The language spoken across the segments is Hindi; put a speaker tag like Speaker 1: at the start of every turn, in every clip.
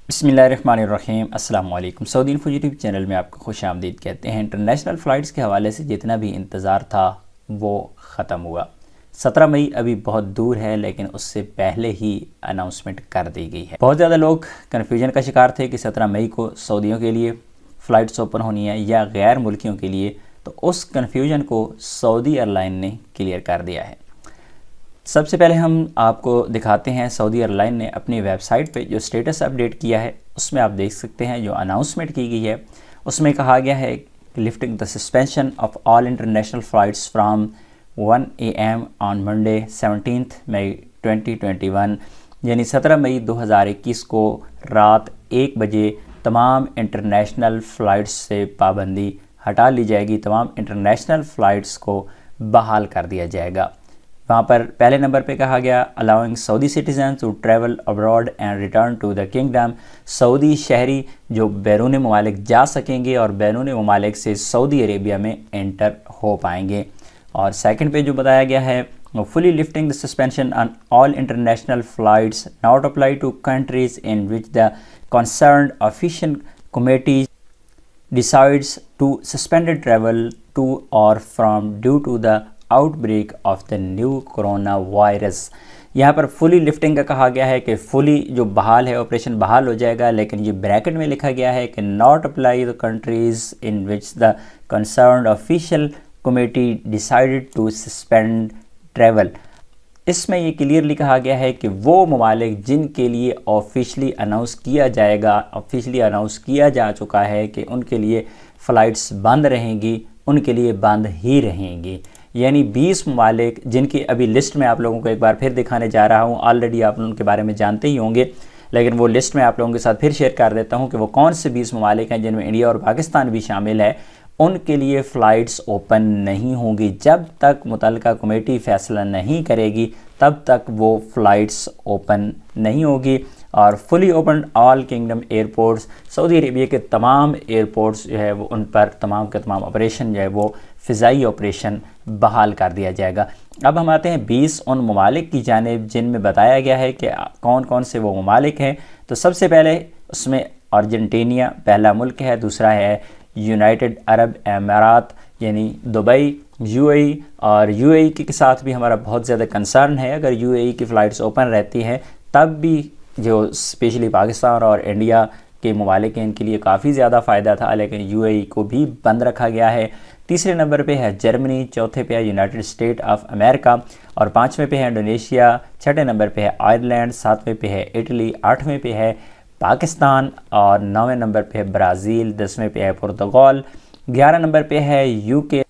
Speaker 1: बिस्मिल्लाहिर्रहमानिर्रहीम। अस्सलाम वालेकुम। सऊदी इन्फो यूट्यूब चैनल में आपको खुश आमदीद कहते हैं। इंटरनेशनल फ़्लाइट्स के हवाले से जितना भी इंतज़ार था वो ख़त्म हुआ। 17 मई अभी बहुत दूर है, लेकिन उससे पहले ही अनाउंसमेंट कर दी गई है। बहुत ज़्यादा लोग कन्फ्यूजन का शिकार थे कि 17 मई को सऊदियों के लिए फ़्लाइट्स ओपन होनी है या गैर मुल्कियों के लिए, तो उस कन्फ्यूजन को सऊदी एयरलाइन ने क्लियर कर दिया है। सबसे पहले हम आपको दिखाते हैं सऊदी एयरलाइन ने अपनी वेबसाइट पे जो स्टेटस अपडेट किया है, उसमें आप देख सकते हैं जो अनाउंसमेंट की गई है उसमें कहा गया है lifting the suspension of all international flights from 1 AM on Monday 17 मई 2021, यानी 17 मई 2021 को रात 1 बजे तमाम इंटरनेशनल फ़्लाइट्स से पाबंदी हटा ली जाएगी। तमाम इंटरनेशनल फ़्लाइट्स को बहाल कर दिया जाएगा। वहाँ पर पहले नंबर पे कहा गया allowing Saudi citizen to travel abroad and return to the kingdom. Saudi शहरी जो बैरून ममालिक जा सकेंगे और बैरून ममालिक से सऊदी अरेबिया में एंटर हो पाएंगे। और सेकंड पे जो बताया गया है fully lifting the suspension on all international flights not apply to countries in which the concerned official committee decides to suspend travel to or from due to the outbreak of the new corona virus. यहाँ पर फुली लिफ्टिंग का कहा गया है कि फुली जो बहाल है ऑपरेशन बहाल हो जाएगा, लेकिन ये ब्रैकेट में लिखा गया है कि not apply the countries in which the concerned official committee decided to suspend travel. इसमें ये क्लियरली कहा गया है कि वो ममालिक जिनके लिए ऑफिशियली अनाउंस किया जा चुका है कि उनके लिए फ़्लाइट्स बंद रहेंगी, उनके लिए बंद ही रहेंगी। यानी 20 ममालिक जिनकी अभी लिस्ट में आप लोगों को एक बार फिर दिखाने जा रहा हूँ, ऑलरेडी आप उनके बारे में जानते ही होंगे, लेकिन वो लिस्ट में आप लोगों के साथ फिर शेयर कर देता हूँ कि वो कौन से 20 ममालिक हैं जिनमें इंडिया और पाकिस्तान भी शामिल है। उनके लिए फ़्लाइट्स ओपन नहीं होंगी जब तक मुतल्लिका कमेटी फ़ैसला नहीं करेगी, तब तक वो फ़्लाइट्स ओपन नहीं होगी। और fully open all kingdom airports, Saudi Arabia के तमाम एयरपोर्ट्स जो है वो उन पर तमाम के तमाम ऑपरेशन जो है वो फ़िज़ाई ऑपरेशन बहाल कर दिया जाएगा। अब हम आते हैं 20 उन ममालिक की जानिब जिनमें बताया गया है कि कौन कौन से वो ममालिक हैं। तो सबसे पहले उसमें अर्जेंटीना पहला मुल्क है, दूसरा है यूनाइटेड अरब अमारात यानी दुबई, UAE, और UAE के साथ भी हमारा बहुत ज़्यादा कंसर्न है। अगर UAE की फ़्लाइट्स ओपन रहती हैं तब भी जो स्पेशली पाकिस्तान और इंडिया के ममालिक हैं इनके लिए काफ़ी ज़्यादा फ़ायदा था, लेकिन UAE को भी बंद रखा गया है। तीसरे नंबर पे है जर्मनी, चौथे पे है यूनाइटेड स्टेट ऑफ अमेरिका, और पाँचवें पे है इंडोनेशिया, छठे नंबर पे है आयरलैंड, सातवें पे है इटली, आठवें पे है पाकिस्तान, और 9वें नंबर पे है ब्राज़ील, 10वें पे है पुर्तगाल, 11 नंबर पे है UK,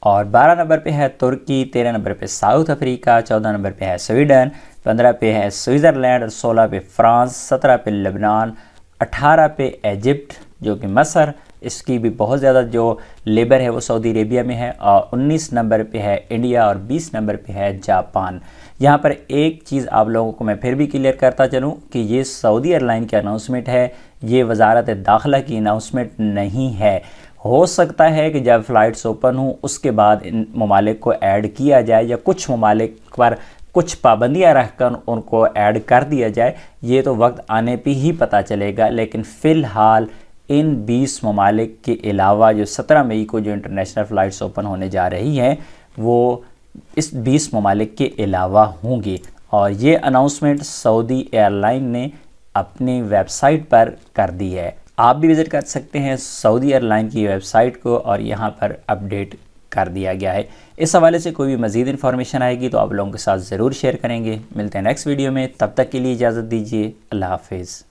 Speaker 1: और 12 नंबर पे है तुर्की, 13 नंबर पे साउथ अफ्रीका, 14 नंबर पे है स्वीडन, 15 पे है स्विट्ज़रलैंड, और 16 पे फ्रांस, 17 पे लेबनान, 18 पे इजिप्ट जो कि मसर, इसकी भी बहुत ज़्यादा जो लेबर है वो सऊदी अरेबिया में है, और 19 नंबर पे है इंडिया, और 20 नंबर पे है जापान। यहाँ पर एक चीज़ आप लोगों को मैं फिर भी क्लियर करता चलूँ कि ये सऊदी एयरलाइन की अनाउंसमेंट है, ये वजारत दाखिला की अनाउंसमेंट नहीं है। हो सकता है कि जब फ़्लाइट्स ओपन हों उसके बाद इन ममालिक को ऐड किया जाए या कुछ ममालिक पर कुछ पाबंदियाँ रखकर उनको ऐड कर दिया जाए, ये तो वक्त आने पे ही पता चलेगा। लेकिन फ़िलहाल इन 20 ममालिक के अलावा जो 17 मई को जो इंटरनेशनल फ़्लाइट्स ओपन होने जा रही हैं वो इस 20 ममालिक के अलावा होंगी। और ये अनाउंसमेंट सऊदी एयरलाइन ने अपनी वेबसाइट पर कर दी है। आप भी विज़िट कर सकते हैं सऊदी एयरलाइन की वेबसाइट को, और यहाँ पर अपडेट कर दिया गया है। इस हवाले से कोई भी मज़ीद इन्फॉर्मेशन आएगी तो आप लोगों के साथ ज़रूर शेयर करेंगे। मिलते हैं नेक्स्ट वीडियो में, तब तक के लिए इजाज़त दीजिए। अल्लाह हाफिज़।